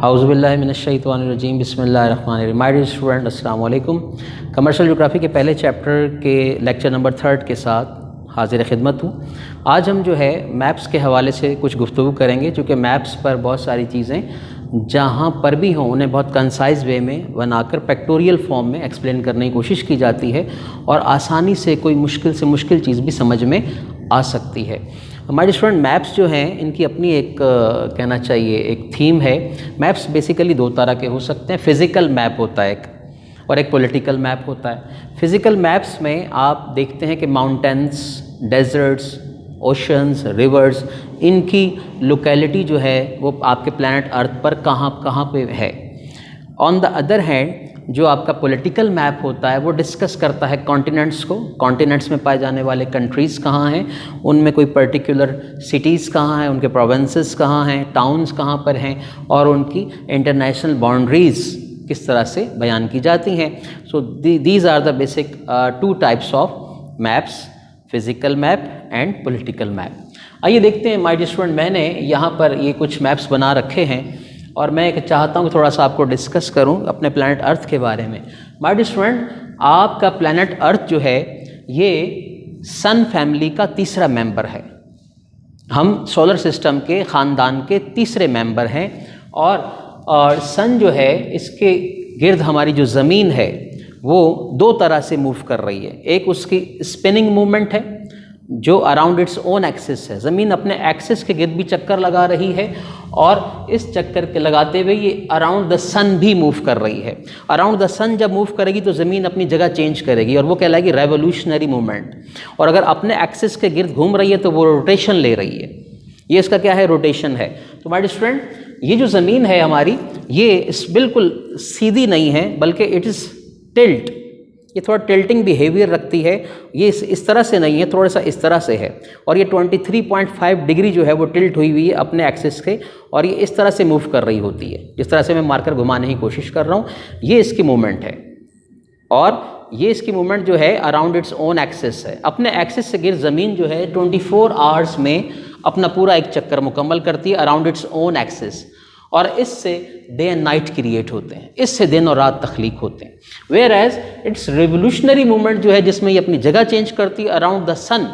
औज़ुबिल्लाहि मिनश्शैतानिर्रजीम बिस्मिल्लाहिर्रहमानिर्रहीम। My dear student, अस्सलाम वालेकुम। कमर्शियल ज्योग्राफी के पहले चैप्टर के लेक्चर नंबर 3 के साथ हाजिर खिदमत हूँ। आज हम जो है मैप्स के हवाले से कुछ गुफ्तगू करेंगे, चूँकि मैप्स पर बहुत सारी चीज़ें जहाँ पर भी हों उन्हें बहुत कंसाइज वे में बनाकर फैक्टोरियल फॉर्म में एक्सप्लेन करने की कोशिश की जाती है और आसानी से कोई मुश्किल से मुश्किल चीज़ भी समझ में आ सकती है। हमारे स्टूडेंट मैप्स जो हैं इनकी अपनी एक कहना चाहिए एक थीम है। मैप्स बेसिकली दो तरह के हो सकते हैं। फ़िज़िकल मैप होता है एक, और एक पॉलिटिकल मैप होता है। फ़िज़िकल मैप्स में आप देखते हैं कि माउंटेन्स, डेजर्ट्स, ओशंस, रिवर्स, इनकी लोकेलिटी जो है वो आपके प्लैनेट अर्थ पर कहाँ कहाँ पे है। ऑन द अदर हैंड जो आपका पॉलिटिकल मैप होता है वो डिस्कस करता है कॉन्टिनेंट्स को। कॉन्टिनेंट्स में पाए जाने वाले कंट्रीज़ कहाँ हैं, उनमें कोई पर्टिकुलर सिटीज़ कहाँ हैं, उनके प्रोविंसेस कहाँ हैं, टाउन्स कहाँ पर हैं, और उनकी इंटरनेशनल बाउंड्रीज़ किस तरह से बयान की जाती हैं। So these are the basic two types of maps, physical map and political map. आइए देखते हैं माय डियर स्टूडेंट, मैंने यहाँ पर ये कुछ मैप्स बना रखे हैं और मैं चाहता हूँ कि थोड़ा सा आपको डिस्कस करूँ अपने प्लैनेट अर्थ के बारे में। माय डियर स्टूडेंट, आपका प्लैनेट अर्थ जो है ये सन फैमिली का तीसरा मेंबर है। हम सोलर सिस्टम के ख़ानदान के तीसरे मेंबर हैं और सन जो है इसके गिर्द हमारी जो ज़मीन है वो दो तरह से मूव कर रही है। एक उसकी स्पिनिंग मूवमेंट है जो अराउंड इट्स ओन एक्सिस है। ज़मीन अपने एक्सिस के गिर्द भी चक्कर लगा रही है और इस चक्कर के लगाते हुए ये अराउंड द सन भी मूव कर रही है। अराउंड द सन जब मूव करेगी तो ज़मीन अपनी जगह चेंज करेगी और वो कहलाएगी रेवोल्यूशनरी मूवमेंट। और अगर अपने एक्सिस के गिर्द घूम रही है तो वो रोटेशन ले रही है। ये इसका क्या है, रोटेशन है। तो माय डियर स्टूडेंट, ये जो ज़मीन है हमारी ये बिल्कुल सीधी नहीं है बल्कि इट इज़ टिल्ट। ये थोड़ा टिल्टिंग बिहेवियर रखती है। ये इस तरह से नहीं है, थोड़ा सा इस तरह से है। और ये 23.5 डिग्री जो है वो टिल्ट हुई हुई है अपने एक्सिस के, और ये इस तरह से मूव कर रही होती है। जिस तरह से मैं मार्कर घुमाने की कोशिश कर रहा हूँ ये इसकी मूवमेंट है, और ये इसकी मूवमेंट जो है अराउंड इट्स ओन एक्सिस है। अपने एक्सिस से गिर्द ज़मीन जो है 24 आवर्स में अपना पूरा एक चक्कर मुकम्मल करती है अराउंड इट्स ओन एक्सिस, और इससे डे एंड नाइट क्रिएट होते हैं, इससे दिन और रात तख्लीक होते हैं। Whereas its revolutionary movement जो है जिसमें ये अपनी जगह चेंज करती है अराउंड द सन,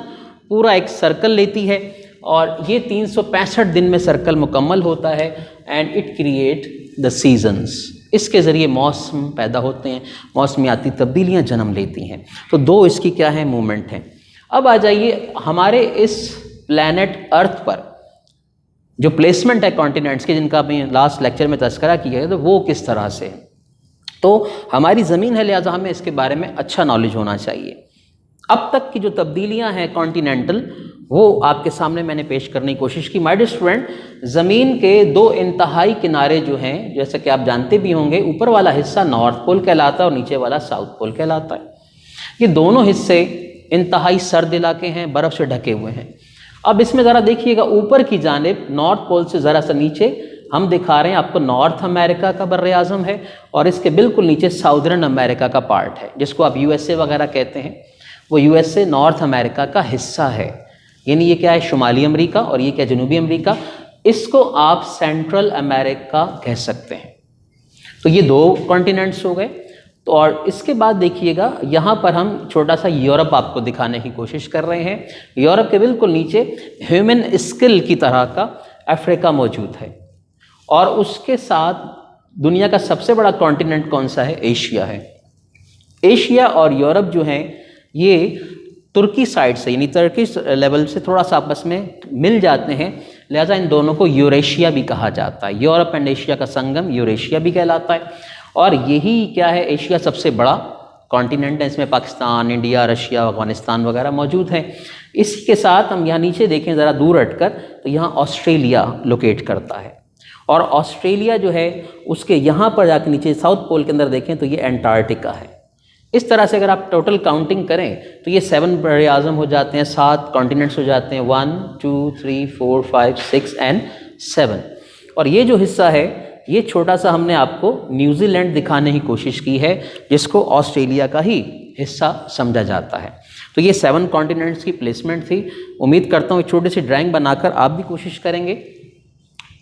पूरा एक सर्कल लेती है और ये 365 दिन में सर्कल मुकम्मल होता है and it create the seasons. इसके ज़रिए मौसम पैदा होते हैं, मौसमियाती तब्दीलियाँ जन्म लेती हैं। तो दो इसकी क्या है, मूवमेंट हैं। अब आ जाइए हमारे इस प्लैनेट अर्थ पर जो प्लेसमेंट है कॉन्टिनेंट्स के, जिनका मैं लास्ट लेक्चर में तज़किरा किया है, तो वो किस तरह से है। तो हमारी ज़मीन है, लिहाजा हमें इसके बारे में अच्छा नॉलेज होना चाहिए। अब तक की जो तब्दीलियां हैं कॉन्टिनेंटल, वो आपके सामने मैंने पेश करने की कोशिश की। माय डियर स्टूडेंट, ज़मीन के दो इंतहाई किनारे जो हैं, जैसे कि आप जानते भी होंगे, ऊपर वाला हिस्सा नॉर्थ पोल कहलाता है और नीचे वाला साउथ पोल कहलाता है। ये दोनों हिस्से इंतहाई सर्द इलाके हैं, बर्फ़ से ढके हुए हैं। अब इसमें ज़रा देखिएगा, ऊपर की जानिब नॉर्थ पोल से ज़रा सा नीचे हम दिखा रहे हैं आपको नॉर्थ अमेरिका का बर्र आज़म है, और इसके बिल्कुल नीचे साउदर्न अमेरिका का पार्ट है जिसको आप यूएसए वगैरह कहते हैं। वो यूएसए नॉर्थ अमेरिका का हिस्सा है, यानी ये क्या है, शुमाली अमेरिका, और ये क्या, जनूबी अमेरिका। इसको आप सेंट्रल अमेरिका कह सकते हैं। तो ये दो कॉन्टिनेंट्स हो गए। तो और इसके बाद देखिएगा यहाँ पर हम छोटा सा यूरोप आपको दिखाने की कोशिश कर रहे हैं। यूरोप के बिल्कुल नीचे ह्यूमन स्किल की तरह का अफ्रीका मौजूद है, और उसके साथ दुनिया का सबसे बड़ा कॉन्टिनेंट कौन सा है, एशिया है। एशिया और यूरोप जो हैं ये तुर्की साइड से, यानी टर्किश लेवल से थोड़ा सा आपस में मिल जाते हैं, लिहाजा इन दोनों को यूरेशिया भी कहा जाता है। यूरोप एंड एशिया का संगम यूरेशिया भी कहलाता है। और यही क्या है, एशिया सबसे बड़ा कॉन्टिनेंट है। इसमें पाकिस्तान, इंडिया, रशिया, अफगानिस्तान वगैरह मौजूद हैं। इसी के साथ हम यहाँ नीचे देखें ज़रा दूर हटकर, तो यहाँ ऑस्ट्रेलिया लोकेट करता है, और ऑस्ट्रेलिया जो है उसके यहाँ पर जाकर नीचे साउथ पोल के अंदर देखें तो ये एंटार्क्टिका है। इस तरह से अगर आप टोटल काउंटिंग करें तो ये 7 बड़े आज़म हो जाते हैं, 7 कॉन्टिनेंट्स हो जाते हैं, 1 2 3 4 5 6 एंड 7। और ये जो हिस्सा है ये छोटा सा हमने आपको न्यूजीलैंड दिखाने की कोशिश की है, जिसको ऑस्ट्रेलिया का ही हिस्सा समझा जाता है। तो ये 7 कॉन्टिनेंट्स की प्लेसमेंट थी। उम्मीद करता हूँ एक छोटी सी ड्राइंग बनाकर आप भी कोशिश करेंगे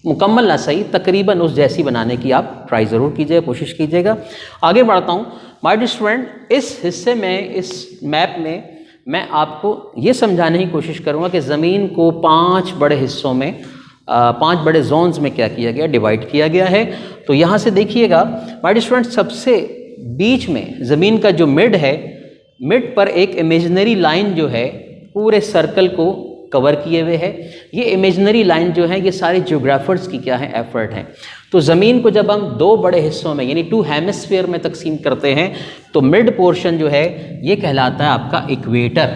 मुकम्मल ना सही, तकरीबन उस जैसी बनाने की आप ट्राई ज़रूर कीजिएगा, कोशिश कीजिएगा। आगे बढ़ता हूँ माय डियर स्टूडेंट, इस हिस्से में, इस मैप में मैं आपको ये समझाने की कोशिश करूँगा कि ज़मीन को 5 बड़े हिस्सों में, 5 बड़े जोन्स में क्या किया गया, डिवाइड किया गया है। तो यहाँ से देखिएगा माय डियर स्टूडेंट, सबसे बीच में ज़मीन का जो मिड है, मिड पर एक इमेजिनरी लाइन जो है पूरे सर्कल को कवर किए हुए है। ये इमेजिनरी लाइन जो है ये सारे जियोग्राफर्स की क्या है, एफर्ट हैं। तो ज़मीन को जब हम 2 बड़े हिस्सों में यानी 2 हेमिस्फीयर में तकसीम करते हैं तो मिड पोर्शन जो है ये कहलाता है आपका इक्वेटर,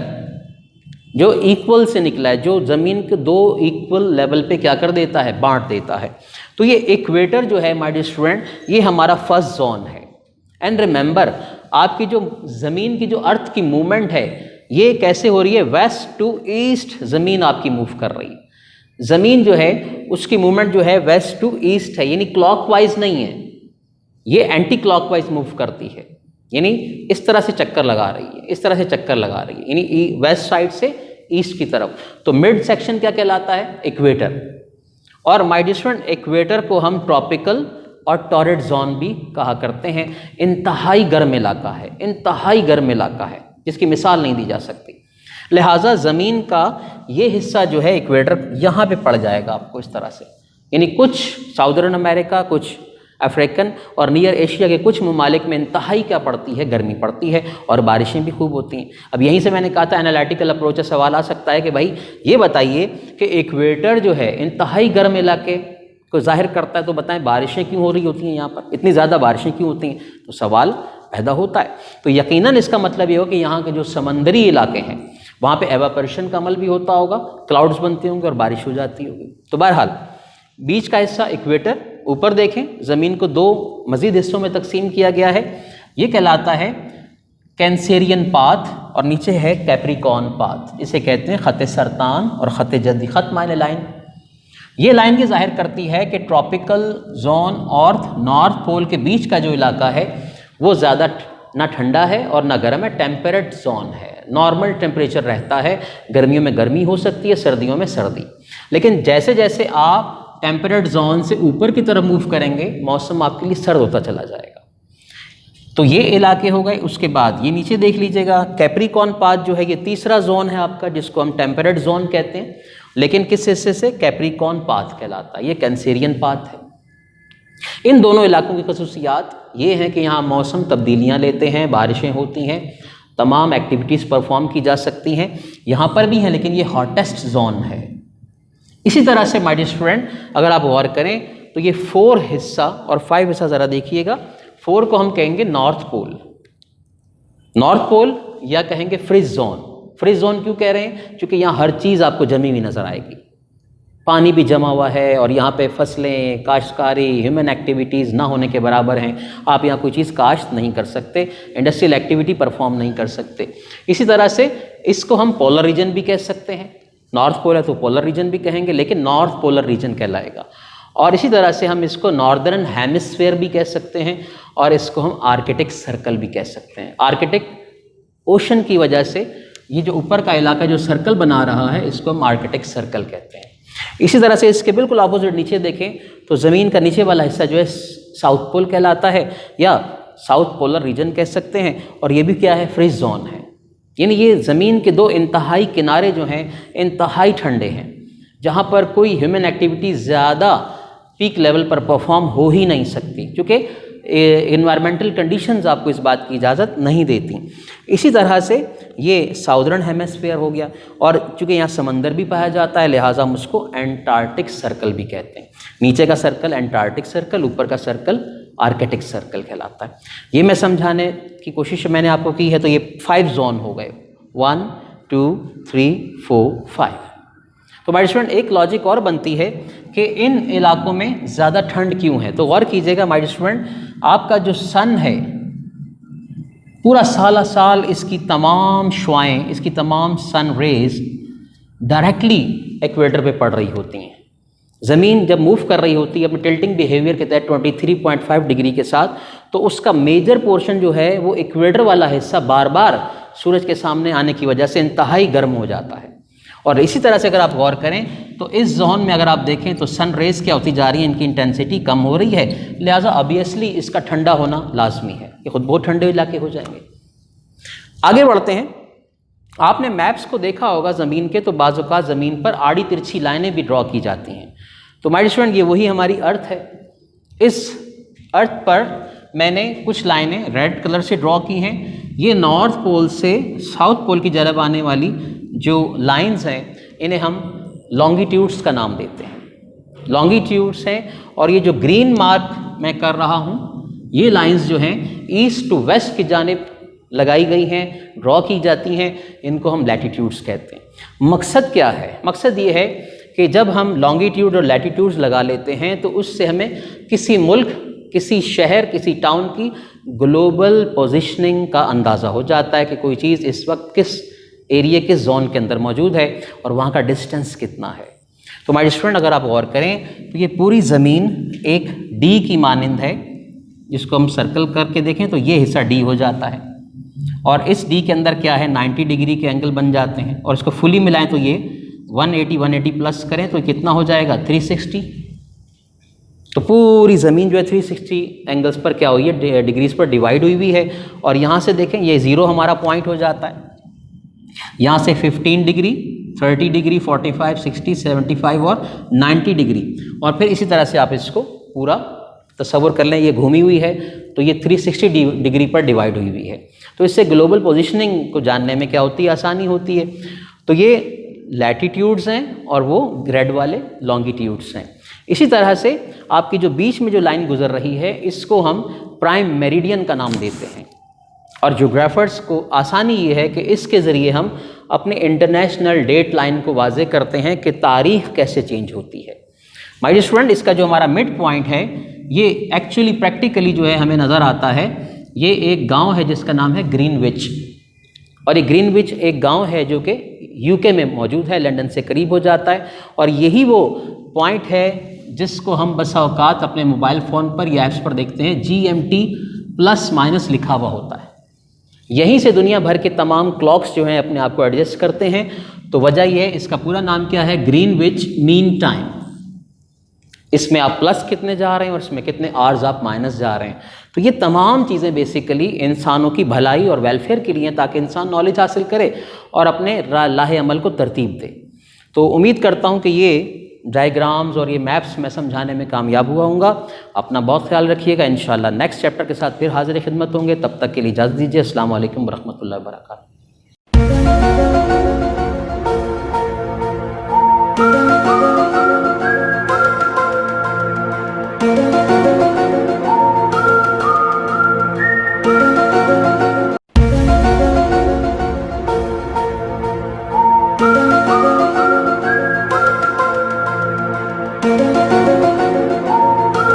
जो इक्वल से निकला है, जो ज़मीन के 2 इक्वल लेवल पे क्या कर देता है, बांट देता है। तो ये इक्वेटर जो है माय डियर स्टूडेंट, ये हमारा फर्स्ट जोन है। एंड रिमेंबर, आपकी जो ज़मीन की जो अर्थ की मूवमेंट है ये कैसे हो रही है, वेस्ट टू ईस्ट ज़मीन आपकी मूव कर रही है। ज़मीन जो है उसकी मूवमेंट जो है वेस्ट टू ईस्ट है, यानी क्लॉकवाइज नहीं है, ये एंटी क्लॉकवाइज मूव करती है, यानी इस तरह से चक्कर लगा रही है, इस तरह से चक्कर लगा रही है, यानी वेस्ट साइड से ईस्ट की तरफ। तो मिड सेक्शन क्या कहलाता है, इक्वेटर। और माय डियर स्टूडेंट, इक्वेटर को हम ट्रॉपिकल और टॉरिड जोन भी कहा करते हैं। इंतहाई गर्म इलाका है, इंतहाई गर्म इलाका है, जिसकी मिसाल नहीं दी जा सकती। लिहाजा ज़मीन का ये हिस्सा जो है इक्वेटर, यहाँ पे पड़ जाएगा आपको इस तरह से, यानी कुछ साउदर्न अमेरिका, कुछ अफ्रीकन और नियर एशिया के कुछ ममालिक में इंतहाई क्या पड़ती है, गर्मी पड़ती है और बारिशें भी खूब होती हैं। अब यहीं से मैंने कहा था एनालिटिकल अप्रोच से सवाल आ सकता है कि भाई ये बताइए कि इक्वेटर जो है इंतहाई गर्म इलाके को जाहिर करता है, तो बताएं बारिशें क्यों हो रही होती हैं, यहाँ पर इतनी ज़्यादा बारिशें क्यों होती हैं, तो सवाल पैदा होता है। तो यकीनन इसका मतलब ये हो कि यहाँ के जो समंदरी इलाके हैं वहाँ पे एवापोरेशन का अमल भी होता होगा, क्लाउड्स बनते होंगे और बारिश हो जाती होगी। तो बहरहाल बीच का हिस्सा इक्वेटर, ऊपर देखें ज़मीन को 2 मज़ीद हिस्सों में तकसीम किया गया है, ये कहलाता है कैंसेरियन पाथ और नीचे है कैप्रिकॉर्न पाथ। इसे कहते हैं ख़त सरतान और ख़त जद्दी। ख़त माने लाइन, ये लाइन ये जाहिर करती है कि ट्रॉपिकल जोन और नॉर्थ पोल के बीच का जो इलाका है वो ज़्यादा ना ठंडा है और ना गर्म है, टेम्परेट जोन है, नॉर्मल टेम्परेचर रहता है। गर्मियों में गर्मी हो सकती है, सर्दियों में सर्दी। लेकिन जैसे जैसे आप टेम्परेट जोन से ऊपर की तरफ मूव करेंगे मौसम आपके लिए सर्द होता चला जाएगा। तो ये इलाके हो गए। उसके बाद ये नीचे देख लीजिएगा, कैप्रिकॉर्न पाथ जो है ये तीसरा जोन है आपका, जिसको हम टेम्परेट जोन कहते हैं, लेकिन किस हिस्से से, कैप्रिकॉर्न पाथ कहलाता है, ये कैंसेरियन पाथ है। इन दोनों इलाकों की खसूसियात ये हैं कि यहाँ मौसम तब्दीलियाँ लेते हैं, बारिशें होती हैं, तमाम एक्टिविटीज़ परफॉर्म की जा सकती हैं, यहाँ पर भी हैं, लेकिन ये हॉटेस्ट जोन है। इसी तरह से माय डियर स्टूडेंट, अगर आप गौर करें तो ये 4 हिस्सा और 5 हिस्सा ज़रा देखिएगा। 4 को हम कहेंगे नॉर्थ पोल, नॉर्थ पोल या कहेंगे फ्रिज जोन। फ्रिज जोन क्यों कह रहे हैं, क्योंकि यहाँ हर चीज़ आपको जमी हुई नज़र आएगी, पानी भी जमा हुआ है और यहाँ पे फसलें, काश्तकारी, ह्यूमन एक्टिविटीज़ ना होने के बराबर हैं। आप यहाँ कोई चीज़ काश्त नहीं कर सकते, इंडस्ट्रियल एक्टिविटी परफॉर्म नहीं कर सकते। इसी तरह से इसको हम पोलर रीजन भी कह सकते हैं, नॉर्थ पोल है तो पोलर रीजन भी कहेंगे, लेकिन नॉर्थ पोलर रीजन कहलाएगा। और इसी तरह से हम इसको नॉर्दर्न हेमिस्फीयर भी कह सकते हैं और इसको हम आर्कटिक सर्कल भी कह सकते हैं। आर्कटिक ओशन की वजह से ये जो ऊपर का इलाका जो सर्कल बना रहा है इसको हम आर्कटिक सर्कल कहते हैं। इसी तरह से इसके बिल्कुल अपोजिट नीचे देखें तो ज़मीन का नीचे वाला हिस्सा जो है साउथ पोल कहलाता है या साउथ पोलर रीजन कह सकते हैं, और ये भी क्या है, फ्रीज जोन है। यानी ये ज़मीन के 2 इंतहाई किनारे जो हैं इंतहाई ठंडे हैं, जहाँ पर कोई ह्यूमन एक्टिविटी ज़्यादा पीक लेवल पर परफॉर्म हो ही नहीं सकती, क्योंकि इन्वायरमेंटल कंडीशंस आपको इस बात की इजाज़त नहीं देती। इसी तरह से ये साउदर्न हेमिस्फीयर हो गया, और चूँकि यहाँ समंदर भी पाया जाता है लिहाजा हम उसको एंटार्क्टिक सर्कल भी कहते हैं। नीचे का सर्कल एंटार्क्टिक सर्कल, ऊपर का सर्कल आर्कटिक सर्कल कहलाता है। ये मैं समझाने की कोशिश मैंने आपको की है। तो ये 5 जोन हो गए, 1 2 3 4 5। तो माय स्टूडेंट एक लॉजिक और बनती है कि इन इलाकों में ज़्यादा ठंड क्यों है। तो गौर कीजिएगा माय स्टूडेंट, आपका जो सन है पूरा साल इसकी तमाम शुआएँ, इसकी तमाम सन रेज डायरेक्टली इक्वेटर पे पड़ रही होती हैं। ज़मीन जब मूव कर रही होती है अपने टिल्टिंग बिहेवियर के तहत 23.5 डिग्री के साथ, तो उसका मेजर पोर्शन जो है वो इक्वेटर वाला हिस्सा बार बार सूरज के सामने आने की वजह से इंतहाई गर्म हो जाता है, और इसी तरह से अगर आप गौर करें तो इस जोन में अगर आप देखें तो सन रेज क्या होती जा रही है, इनकी इंटेंसिटी कम हो रही है, लिहाजा ऑब्वियसली इसका ठंडा होना लाजमी है, ये खुद बहुत ठंडे इलाके हो जाएंगे। आगे बढ़ते हैं। आपने मैप्स को देखा होगा ज़मीन के, तो बाज़ औक़ात ज़मीन पर आड़ी तिरछी लाइनें भी ड्रॉ की जाती हैं। तो माय स्टूडेंट ये वही हमारी अर्थ है। इस अर्थ पर मैंने कुछ लाइनें रेड कलर से ड्रॉ की हैं। ये नॉर्थ पोल से साउथ पोल की तरफ आने वाली जो लाइंस हैं इन्हें हम लॉन्गिट्यूड्स का नाम देते हैं, लॉन्गिट्यूड्स हैं। और ये जो ग्रीन मार्क मैं कर रहा हूँ, ये लाइंस जो हैं ईस्ट टू वेस्ट की जानिब लगाई गई हैं, ड्रॉ की जाती हैं, इनको हम लैटिट्यूड्स कहते हैं। मकसद क्या है? मकसद ये है कि जब हम लॉन्गिट्यूड और लैटिट्यूड्स लगा लेते हैं तो उससे हमें किसी मुल्क, किसी शहर, किसी टाउन की ग्लोबल पोजीशनिंग का अंदाज़ा हो जाता है कि कोई चीज़ इस वक्त किस एरिया, किस जोन के अंदर मौजूद है और वहाँ का डिस्टेंस कितना है। तो माय स्टूडेंट अगर आप गौर करें तो ये पूरी ज़मीन एक डी की मानिंद है, जिसको हम सर्कल करके देखें तो ये हिस्सा डी हो जाता है और इस डी के अंदर क्या है 90 डिग्री के एंगल बन जाते हैं और इसको फुली मिलाएं तो ये 180 प्लस करें तो कितना हो जाएगा 360। तो पूरी ज़मीन जो है 360 एंगल्स पर क्या हुई है, डिग्रीज पर डिवाइड हुई है। और यहाँ से देखें ये ज़ीरो हमारा पॉइंट हो जाता है, यहाँ से 15 डिग्री, 30 डिग्री, 45, 60, 75 और 90 डिग्री। और फिर इसी तरह से आप इसको पूरा तसव्वुर कर लें, ये घूमी हुई है तो ये 360 डिग्री पर डिवाइड हुई है। तो इससे ग्लोबल पोजीशनिंग को जानने में क्या होती है, आसानी होती है। तो ये लैटिट्यूड्स हैं और वो रेड वाले लॉन्गिट्यूड्स हैं। इसी तरह से आपकी जो बीच में जो लाइन गुजर रही है इसको हम प्राइम मेरिडियन का नाम देते हैं। और ज्योग्राफर्स को आसानी ये है कि इसके ज़रिए हम अपने इंटरनेशनल डेट लाइन को वाज़े करते हैं कि तारीख़ कैसे चेंज होती है। माय डियर स्टूडेंट, इसका जो हमारा मिड पॉइंट है ये एक्चुअली प्रैक्टिकली जो है हमें नज़र आता है, ये एक गांव है जिसका नाम है ग्रीनविच। और ये ग्रीनविच एक गांव है जो कि यूके में मौजूद है, लंदन से करीब हो जाता है। और यही वो पॉइंट है जिसको हम बसा औकात अपने मोबाइल फ़ोन पर या ऐप्स पर देखते हैं, GMT प्लस माइनस लिखा हुआ होता है। यहीं से दुनिया भर के तमाम क्लॉक्स जो हैं अपने आप को एडजस्ट करते हैं। तो वजह यह है, इसका पूरा नाम क्या है, ग्रीनविच मीन टाइम। इसमें आप प्लस कितने जा रहे हैं और इसमें कितने आवर्स आप माइनस जा रहे हैं। तो ये तमाम चीज़ें बेसिकली इंसानों की भलाई और वेलफेयर के लिए, ताकि इंसान नॉलेज हासिल करे और अपने राह अमल को तरतीब दे। तो उम्मीद करता हूँ कि ये डायग्राम्स और ये मैप्स मैं समझाने में कामयाब हुआ हूँगा। अपना बहुत ख्याल रखिएगा। इंशाल्लाह नेक्स्ट चैप्टर के साथ फिर हाजिर खिदमत होंगे। तब तक के लिए इजाज़त दीजिए। अस्सलाम वालेकुम वरहमतुल्लाहि वबरकातुहू।